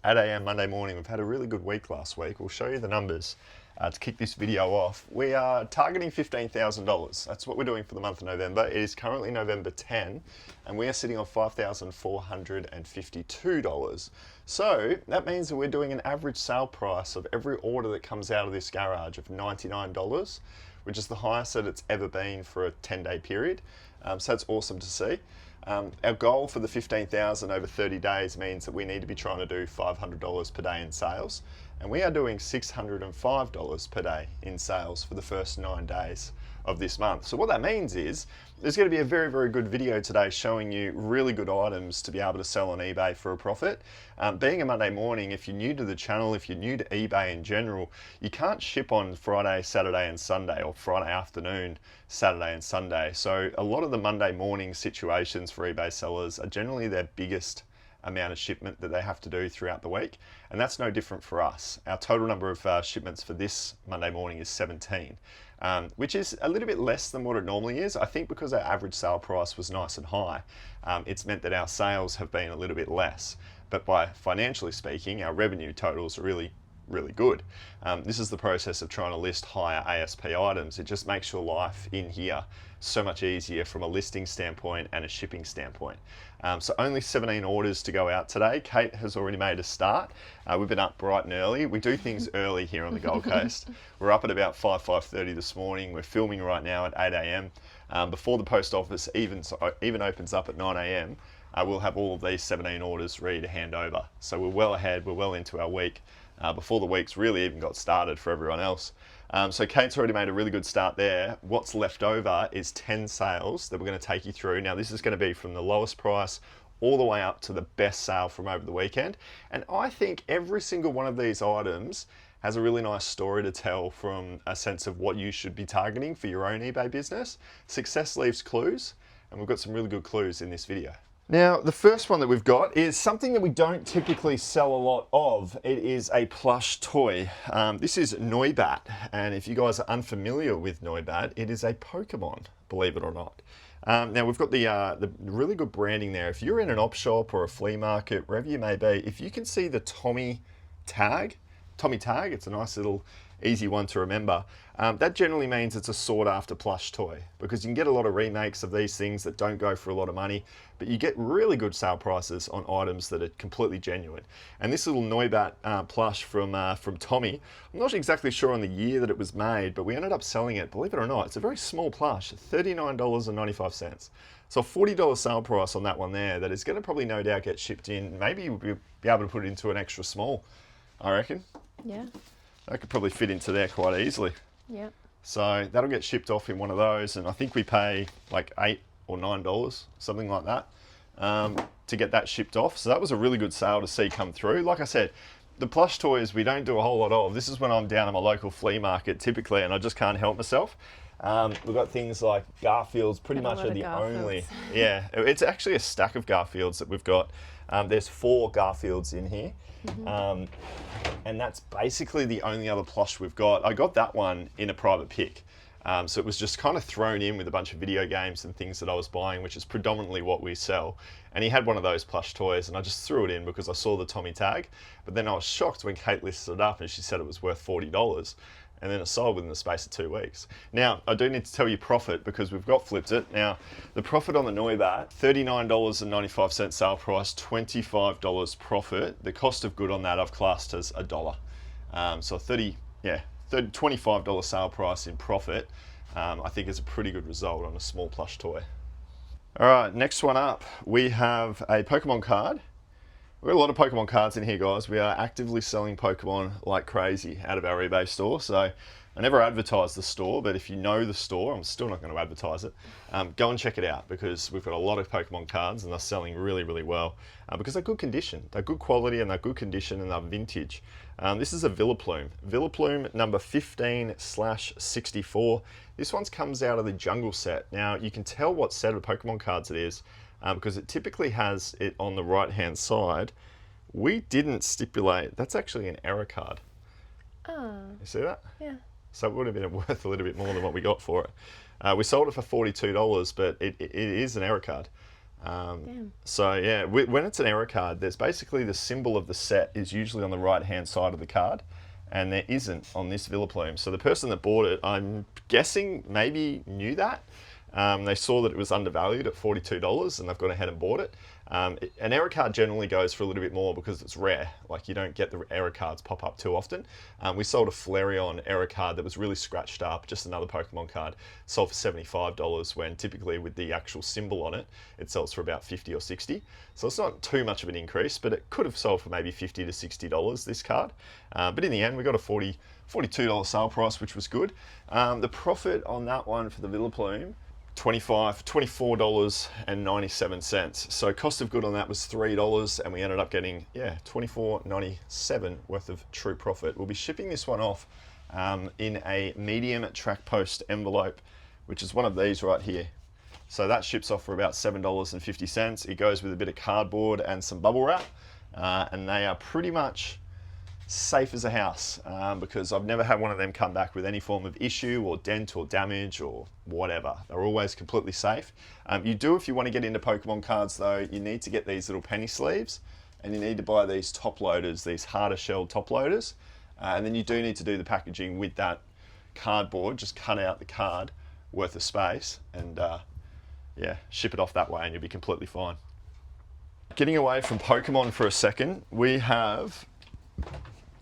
8 a.m. Monday morning. We've had a really good week last week. We'll show you the numbers to kick this video off. We are targeting $15,000. That's what we're doing for the month of November. It is currently November 10, and we are sitting on $5,452. So that means that we're doing an average sale price of every order that comes out of this garage of $99, which is the highest that it's ever been for a 10-day period. So that's awesome to see. Our goal for the 15,000 over 30 days means that we need to be trying to do $500 per day in sales, and we are doing $605 per day in sales for the first 9 days of this month. So what that means is there's going to be a very, very good video today showing you really good items to be able to sell on eBay for a profit. Being a Monday morning, if you're new to the channel, if you're new to eBay in general, you can't ship on Friday, Saturday and Sunday, or Friday afternoon, Saturday and Sunday. So a lot of the Monday morning situations for eBay sellers are generally their biggest amount of shipment that they have to do throughout the week, and that's no different for us. Our total number of shipments for this Monday morning is 17, which is a little bit less than what it normally is. I think because our average sale price was nice and high, it's meant that our sales have been a little bit less, but by financially speaking, our revenue totals are really good. This is the process of trying to list higher ASP items. It just makes your life in here so much easier from a listing standpoint and a shipping standpoint. So only 17 orders to go out today. Kate has already made a start. We've been up bright and early. We do things early here on the Gold Coast. We're up at about 5:30 this morning. We're filming right now at 8 a.m. Before the post office even opens up at 9 a.m. We'll have all of these 17 orders ready to hand over. So we're well ahead. We're well into our week. Before the week's really even got started for everyone else. So Kate's already made a really good start there. What's left over is 10 sales that we're going to take you through. Now this is going to be from the lowest price all the way up to the best sale from over the weekend. And I think every single one of these items has a really nice story to tell from a sense of what you should be targeting for your own eBay business. Success leaves clues, and we've got some really good clues in this video. Now, the first one that we've got is something that we don't typically sell a lot of. It is a plush toy. This is Noibat, and if you guys are unfamiliar with Noibat, it is a Pokemon, believe it or not. Now, we've got the really good branding there. If you're in an op shop or a flea market, wherever you may be, if you can see the Tommy tag, it's a nice little easy one to remember. That generally means it's a sought after plush toy, because you can get a lot of remakes of these things that don't go for a lot of money, but you get really good sale prices on items that are completely genuine. And this little Noibat plush from Tommy, I'm not exactly sure on the year that it was made, but we ended up selling it, believe it or not. It's a very small plush, $39.95. So a $40 sale price on that one there that is going to probably no doubt get shipped in. Maybe you'll be able to put it into an extra small, I reckon. Yeah. That could probably fit into there quite easily. Yeah. So that'll get shipped off in one of those, and I think we pay like $8 or $9, something like that, to get that shipped off. So that was a really good sale to see come through. Like I said, the plush toys we don't do a whole lot of. This is when I'm down at my local flea market typically, and I just can't help myself. We've got things like Garfields, pretty much are the only. Yeah, it's actually a stack of Garfields that we've got. There's 4 Garfields in here. And that's basically the only other plush we've got. I got that one in a private pick. So it was just kind of thrown in with a bunch of video games and things that I was buying, which is predominantly what we sell. And he had one of those plush toys, and I just threw it in because I saw the Tommy tag. But then I was shocked when Kate listed it up and she said it was worth $40. And then it sold within the space of 2 weeks. Now, I do need to tell you profit because we've got Flippedit. Now, the profit on the Noibat, $39.95 sale price, $25 profit. The cost of good on that I've classed as $1. So $25 sale price in profit, I think is a pretty good result on a small plush toy. All right, next one up, we have a Pokemon card. We've got a lot of Pokemon cards in here, guys. We are actively selling Pokemon like crazy out of our eBay store. So I never advertise the store, but if you know the store, I'm still not going to advertise it. Go and check it out because we've got a lot of Pokemon cards and they're selling really, really well because they're good condition. They're good quality and they're good condition and they're vintage. This is a Villaplume number 15/64. This one comes out of the Jungle set. Now you can tell what set of Pokemon cards it is because it typically has it on the right hand side. We didn't stipulate, that's actually an error card. Oh. You see that? Yeah. So it would have been worth a little bit more than what we got for it. We sold it for $42, but it is an error card. So yeah, when it's an error card, there's basically the symbol of the set is usually on the right hand side of the card, and there isn't on this Villa Plume. So the person that bought it, I'm guessing maybe knew that. They saw that it was undervalued at $42 and they've gone ahead and bought it. An error card generally goes for a little bit more because it's rare. Like, you don't get the error cards pop up too often. We sold a Flareon error card that was really scratched up, just another Pokemon card, sold for $75 when typically with the actual symbol on it, it sells for about $50 or $60. So it's not too much of an increase, but it could have sold for maybe $50 to $60 this card. But in the end, we got a $42 sale price, which was good. The profit on that one for the Villa Plume, $24.97. So cost of good on that was $3, and we ended up getting, $24.97 worth of true profit. We'll be shipping this one off in a medium track post envelope, which is one of these right here. So that ships off for about $7.50. It goes with a bit of cardboard and some bubble wrap, and they are pretty much safe as a house, because I've never had one of them come back with any form of issue or dent or damage or whatever. They're always completely safe. You do, if you want to get into Pokemon cards though, you need to get these little penny sleeves, and you need to buy these top loaders, these harder shelled top loaders, and then you do need to do the packaging with that cardboard. Just cut out the card worth of space and ship it off that way and you'll be completely fine. Getting away from Pokemon for a second, we have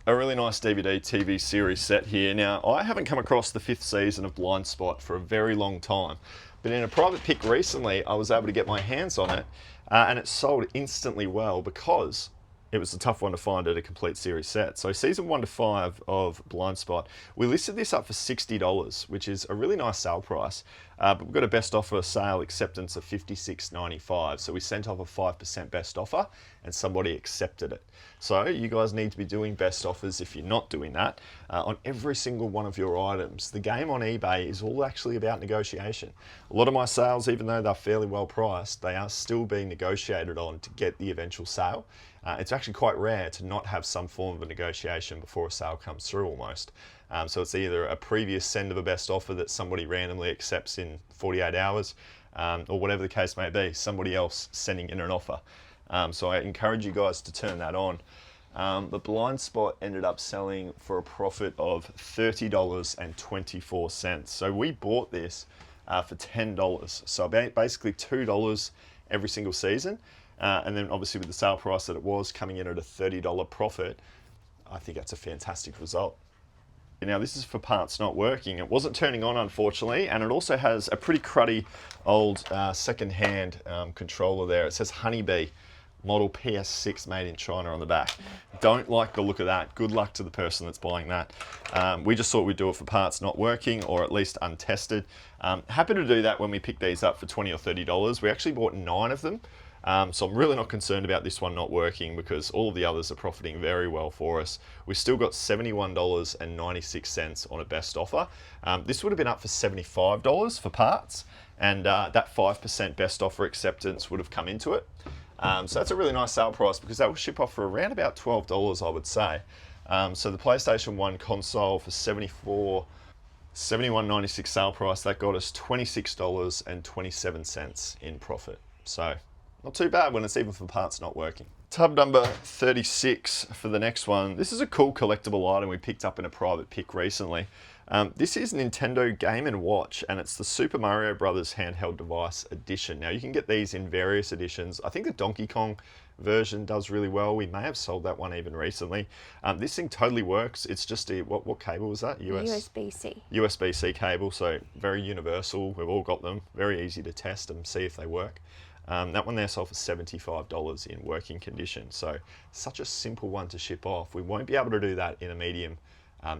a really nice DVD TV series set here. Now, I haven't come across the 5th season of Blind Spot for a very long time, but in a private pick recently, I was able to get my hands on it, and it sold instantly well because it was a tough one to find at a complete series set. So season 1 to 5 of Blind Spot, we listed this up for $60, which is a really nice sale price, but we've got a best offer sale acceptance of $56.95. So we sent off a 5% best offer and somebody accepted it. So you guys need to be doing best offers if you're not doing that on every single one of your items. The game on eBay is all actually about negotiation. A lot of my sales, even though they're fairly well priced, they are still being negotiated on to get the eventual sale. It's actually quite rare to not have some form of a negotiation before a sale comes through almost. So it's either a previous send of a best offer that somebody randomly accepts in 48 hours, or whatever the case may be, somebody else sending in an offer. So I encourage you guys to turn that on. But Blind Spot ended up selling for a profit of $30.24. So we bought this for $10. So basically $2 every single season. And then obviously with the sale price that it was coming in at a $30 profit, I think that's a fantastic result. Now this is for parts not working. It wasn't turning on, unfortunately, and it also has a pretty cruddy old second-hand controller there. It says Honeybee, model PS6 made in China on the back. Don't like the look of that. Good luck to the person that's buying that. We just thought we'd do it for parts not working, or at least untested. Happy to do that when we pick these up for $20 or $30. We actually bought 9 of them. So I'm really not concerned about this one not working because all of the others are profiting very well for us. We still got $71.96 on a best offer. This would have been up for $75 for parts, and that 5% best offer acceptance would have come into it. So that's a really nice sale price because that will ship off for around about $12, I would say. So the PlayStation 1 console for $71.96 sale price, that got us $26.27 in profit. So not too bad when it's even for parts not working. Tub number 36 for the next one. This is a cool collectible item we picked up in a private pick recently. This is Nintendo Game & Watch, and it's the Super Mario Brothers handheld device edition. Now you can get these in various editions. I think the Donkey Kong version does really well. We may have sold that one even recently. This thing totally works. It's just a, what cable was that? USB-C. USB-C cable, so very universal. We've all got them. Very easy to test and see if they work. That one there sold for $75 in working condition. So such a simple one to ship off. We won't be able to do that in a medium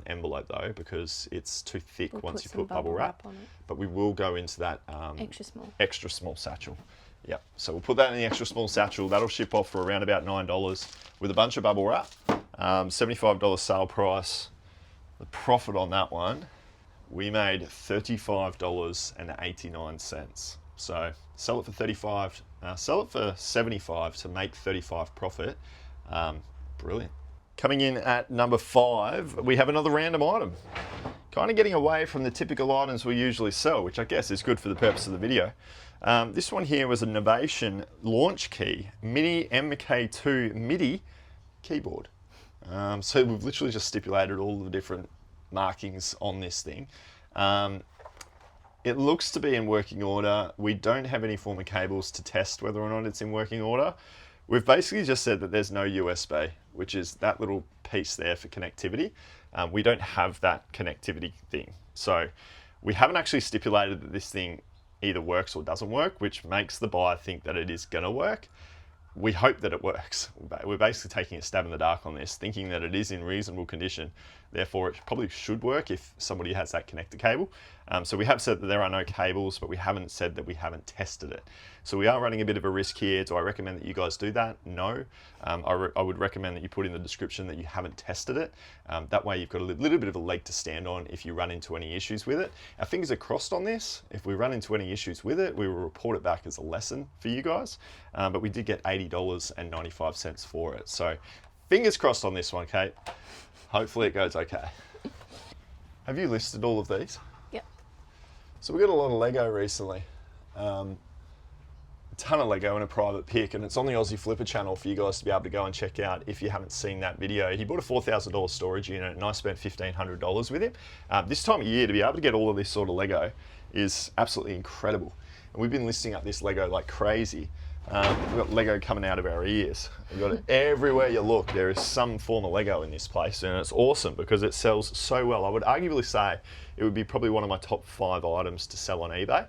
envelope though, because it's too thick once you put bubble wrap on it. But we will go into that extra small satchel. Yep, so we'll put that in the extra small satchel. That'll ship off for around about $9 with a bunch of bubble wrap. $75 sale price. The profit on that one, we made $35.89. So sell it for 35, sell it for 75 to make 35 profit. Brilliant. Coming in at number 5, we have another random item. kind of getting away from the typical items we usually sell, which I guess is good for the purpose of the video. This one here was a Novation launch key, Mini MK2 MIDI keyboard. So we've literally just stipulated all the different markings on this thing. It looks to be in working order. We don't have any form of cables to test whether or not it's in working order. We've basically just said that there's no USB, which is that little piece there for connectivity. We don't have that connectivity thing. So we haven't actually stipulated that this thing either works or doesn't work, which makes the buyer think that it is gonna work. We hope that it works. We're basically taking a stab in the dark on this, thinking that it is in reasonable condition. Therefore, it probably should work if somebody has that connector cable. So we have said that there are no cables, but we haven't said that we haven't tested it. So we are running a bit of a risk here. Do I recommend that you guys do that? No. I would recommend that you put in the description that you haven't tested it. That way you've got a little bit of a leg to stand on if you run into any issues with it. Our fingers are crossed on this. If we run into any issues with it, we will report it back as a lesson for you guys. But we did get $80.95 for it. So fingers crossed on this one, Kate. Hopefully it goes okay. Have you listed all of these? Yep. So we got a lot of Lego recently. A ton of Lego in a private pick, and it's on the Aussie Flipper channel for you guys to be able to go and check out if you haven't seen that video. He bought a $4,000 storage unit and I spent $1,500 with him. This time of year to be able to get all of this sort of Lego is absolutely incredible. And we've been listing up this Lego like crazy. We've got Lego coming out of our ears. We've got it everywhere you look. There is some form of Lego in this place, and it's awesome because it sells so well. I would arguably say it would be probably one of my top 5 items to sell on eBay,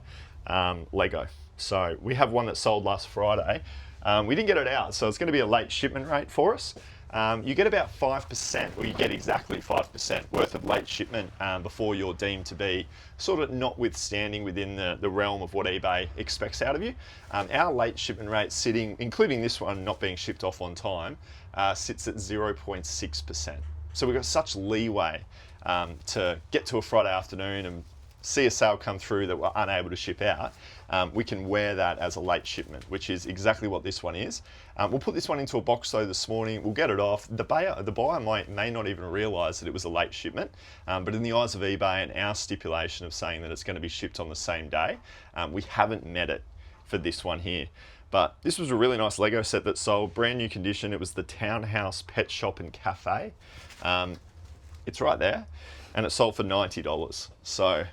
Lego. So we have one that sold last Friday. We didn't get it out, so it's going to be a late shipment rate for us. You get about 5%, or you get exactly 5% worth of late shipment before you're deemed to be sort of notwithstanding within the realm of what eBay expects out of you. Our late shipment rate sitting, including this one not being shipped off on time, sits at 0.6%. So we've got such leeway to get to a Friday afternoon and see a sale come through that we're unable to ship out. We can wear that as a late shipment, which is exactly what this one is. We'll put this one into a box though this morning. We'll get it off. The buyer may not even realize that it was a late shipment, but in the eyes of eBay and our stipulation of saying that it's going to be shipped on the same day, we haven't met it for this one here. But this was a really nice Lego set that sold, brand new condition. It was the Townhouse Pet Shop and Cafe. It's right there, and it sold for $90. So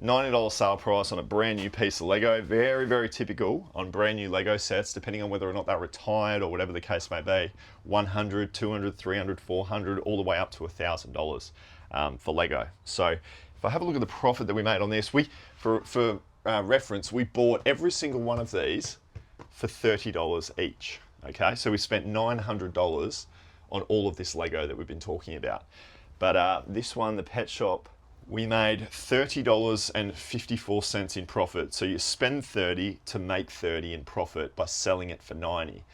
$90 sale price on a brand new piece of Lego. Very, very typical on brand new Lego sets, depending on whether or not they're retired or whatever the case may be. $100, $200, $300, $400, all the way up to $1,000 for Lego. So if I have a look at the profit that we made on this, for reference, we bought every single one of these for $30 each. Okay, so we spent $900 on all of this Lego that we've been talking about. But this one, the Pet Shop, we made $30.54 in profit. So you spend 30 to make 30 in profit by selling it for 90.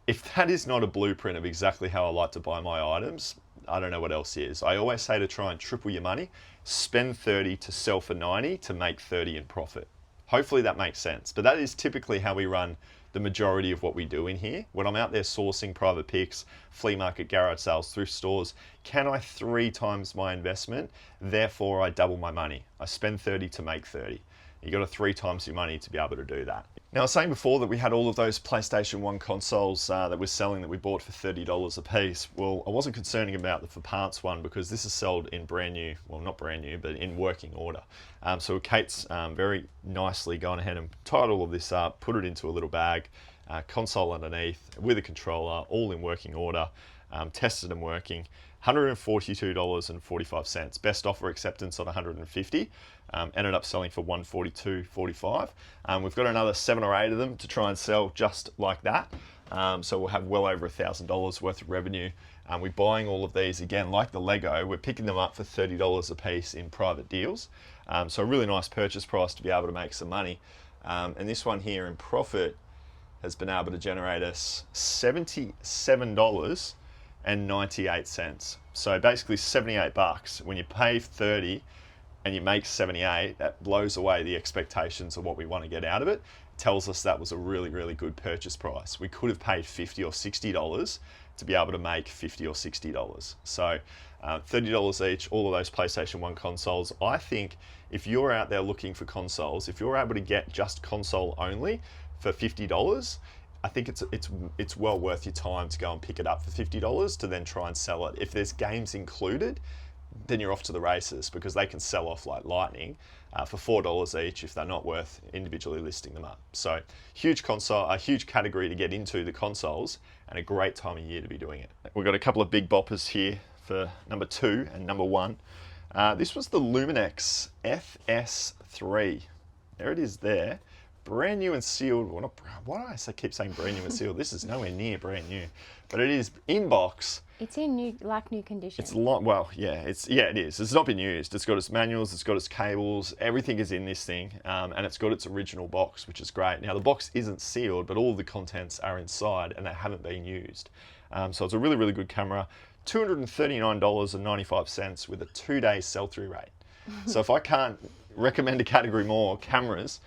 If that is not a blueprint of exactly how I like to buy my items, I don't know what else is. I always say to try and triple your money, spend 30 to sell for 90 to make 30 in profit. Hopefully that makes sense. But that is typically how we run the majority of what we do in here. When I'm out there sourcing private picks, flea market, garage sales, thrift stores, can I 3 times my investment? Therefore, I double my money. I spend 30 to make 30. You got to 3 times your money to be able to do that. Now, I was saying before that we had all of those PlayStation 1 consoles that we're selling that we bought for $30 a piece. Well, I wasn't concerning about the for parts one because this is sold in brand new, well, not brand new, but in working order. So Kate's very nicely gone ahead and tied all of this up, put it into a little bag, console underneath with a controller, all in working order, tested and working. $142.45. Best offer acceptance on 150. Ended up selling for $142.45. We've got another 7 or 8 of them to try and sell just like that. So we'll have well over $1,000 worth of revenue. We're buying all of these again, like the Lego. We're picking them up for $30 a piece in private deals. So a really nice purchase price to be able to make some money. And this one here in profit has been able to generate us $77.98. So basically 78 bucks. When you pay 30 and you make 78, that blows away the expectations of what we want to get out of it. Tells us that was a really, really good purchase price. We could have paid $50 or $60 to be able to make $50 or $60. So $30 each, all of those PlayStation 1 consoles. I think if you're out there looking for consoles, if you're able to get just console only for $50, I think it's well worth your time to go and pick it up for $50 to then try and sell it. If there's games included, then you're off to the races, because they can sell off like lightning for $4 each if they're not worth individually listing them up. So huge console, a huge category to get into, the consoles, and a great time of year to be doing it. We've got a couple of big boppers here for number 2 and number 1. This was the Luminex FS3. There it is there. Brand new and sealed. Well, why do I keep saying brand new and sealed? This is nowhere near brand new, but it is in box. It's in new condition. It's it is. It's not been used. It's got its manuals, it's got its cables, everything is in this thing, and it's got its original box, which is great. Now the box isn't sealed, but all the contents are inside and they haven't been used. So it's a really, really good camera. $239.95 with a 2-day sell-through rate. So if I can't recommend a category more, cameras.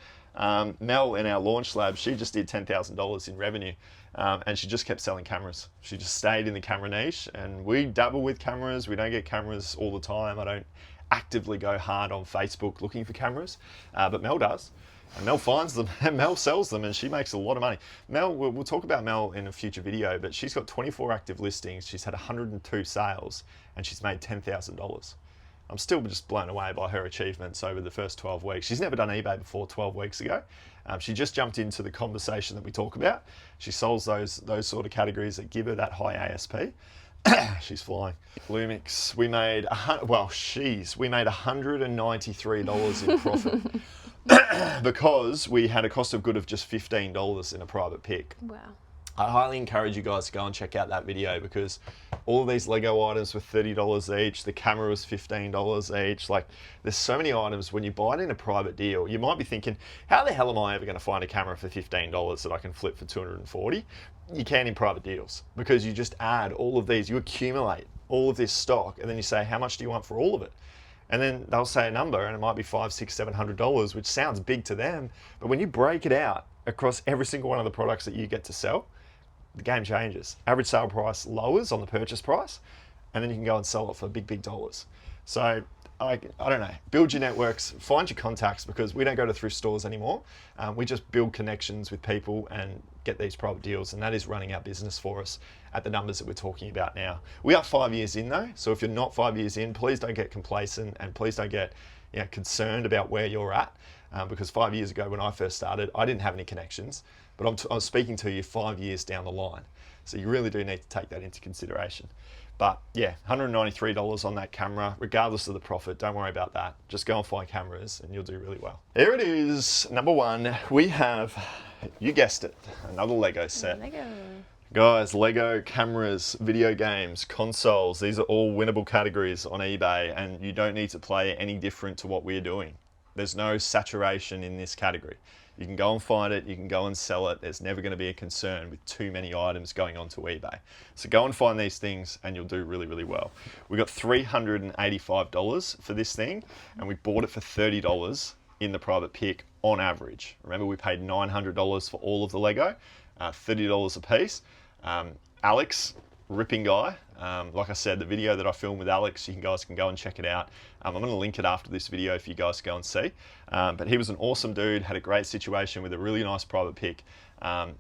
Mel in our launch lab, she just did $10,000 in revenue, and she just kept selling cameras. She just stayed in the camera niche, and we dabble with cameras. We don't get cameras all the time. I don't actively go hard on Facebook looking for cameras, but Mel does. And Mel finds them, and Mel sells them, and she makes a lot of money. Mel, we'll talk about Mel in a future video, but she's got 24 active listings. She's had 102 sales, and she's made $10,000. I'm still just blown away by her achievements over the first 12 weeks. She's never done eBay before 12 weeks ago. She just jumped into the conversation that we talk about. She solves those sort of categories that give her that high ASP. She's flying. Lumix, we made $193 in profit because we had a cost of good of just $15 in a private pick. Wow. I highly encourage you guys to go and check out that video, because all of these Lego items were $30 each. The camera was $15 each. Like, there's so many items. When you buy it in a private deal, you might be thinking, how the hell am I ever going to find a camera for $15 that I can flip for $240? You can in private deals, because you just add all of these. You accumulate all of this stock, and then you say, how much do you want for all of it? And then they'll say a number, and it might be $500, $600, $700, which sounds big to them. But when you break it out across every single one of the products that you get to sell, the game changes. Average sale price lowers on the purchase price, and then you can go and sell it for big, big dollars. So I don't know, build your networks, find your contacts, because we don't go to thrift stores anymore. We just build connections with people and get these private deals, and that is running our business for us at the numbers that we're talking about now. We are 5 years in though, so if you're not 5 years in, please don't get complacent, and please don't get concerned about where you're at, because 5 years ago when I first started, I didn't have any connections, but I'm speaking to you 5 years down the line. So you really do need to take that into consideration. But yeah, $193 on that camera, regardless of the profit. Don't worry about that. Just go and find cameras and you'll do really well. Here it is, number 1. We have, you guessed it, another Lego set. Lego. Guys, Lego cameras, video games, consoles, these are all winnable categories on eBay, and you don't need to play any different to what we're doing. There's no saturation in this category. You can go and find it, you can go and sell it. There's never going to be a concern with too many items going onto eBay. So go and find these things and you'll do really, really well. We got $385 for this thing, and we bought it for $30 in the private pick on average. Remember, we paid $900 for all of the Lego, $30 a piece. Alex, ripping guy. Like I said, the video that I filmed with Alex, you guys can go and check it out. I'm going to link it after this video for you guys to go and see. But he was an awesome dude, had a great situation with a really nice private pick.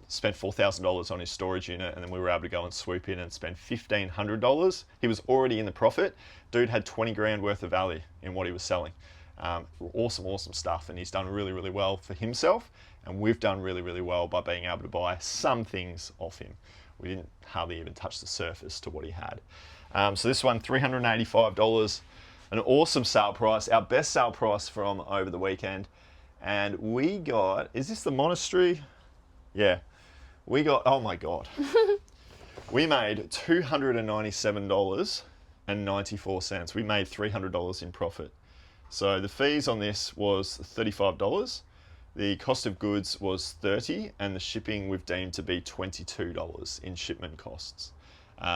Spent $4,000 on his storage unit, and then we were able to go and swoop in and spend $1,500. He was already in the profit. Dude had 20 grand worth of value in what he was selling. Awesome stuff, and he's done really, really well for himself, and we've done really, really well by being able to buy some things off him. We didn't hardly even touch the surface to what he had. So this one, $385, an awesome sale price, our best sale price from over the weekend. And we got, is this the monastery? Yeah, we got, oh my God. We made $297.94. We made $300 in profit. So the fees on this was $35. The cost of goods was $30, and the shipping we've deemed to be $22 in shipment costs.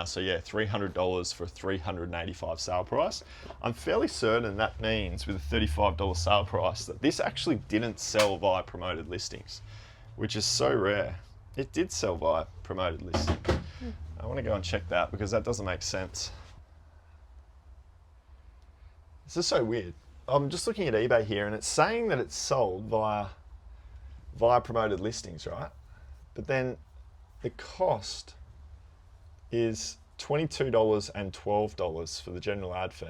So yeah, $300 for a $385 sale price. I'm fairly certain that means with a $35 sale price that this actually didn't sell via promoted listings, which is so rare. It did sell via promoted listings. I want to go and check that because that doesn't make sense. This is so weird. I'm just looking at eBay here and it's saying that it's sold via promoted listings, right? But then the cost is $22 and $12 for the general ad fee.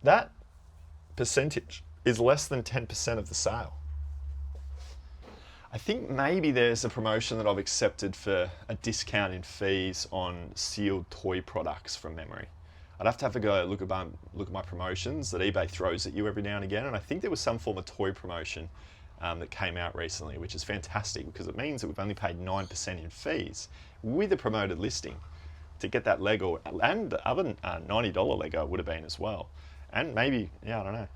That percentage is less than 10% of the sale. I think maybe there's a promotion that I've accepted for a discount in fees on sealed toy products from memory. I'd have to go look at my promotions that eBay throws at you every now and again, and I think there was some form of toy promotion that came out recently, which is fantastic because it means that we've only paid 9% in fees with a promoted listing to get that Lego, and the other $90 Lego would have been as well. And maybe, yeah, I don't know.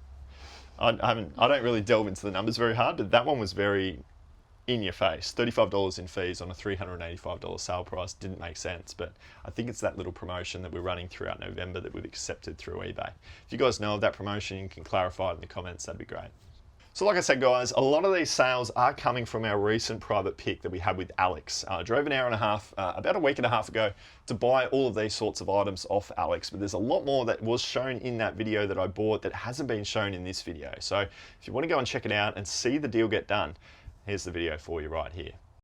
I don't really delve into the numbers very hard, but that one was very in your face. $35 in fees on a $385 sale price didn't make sense, but I think it's that little promotion that we're running throughout November that we've accepted through eBay. If you guys know of that promotion, you can clarify it in the comments, that'd be great. So like I said, guys, a lot of these sales are coming from our recent private pick that we had with Alex. I drove an hour and a half, about a week and a half ago, to buy all of these sorts of items off Alex, but there's a lot more that was shown in that video that I bought that hasn't been shown in this video. So if you want to go and check it out and see the deal get done, here's the video for you right here.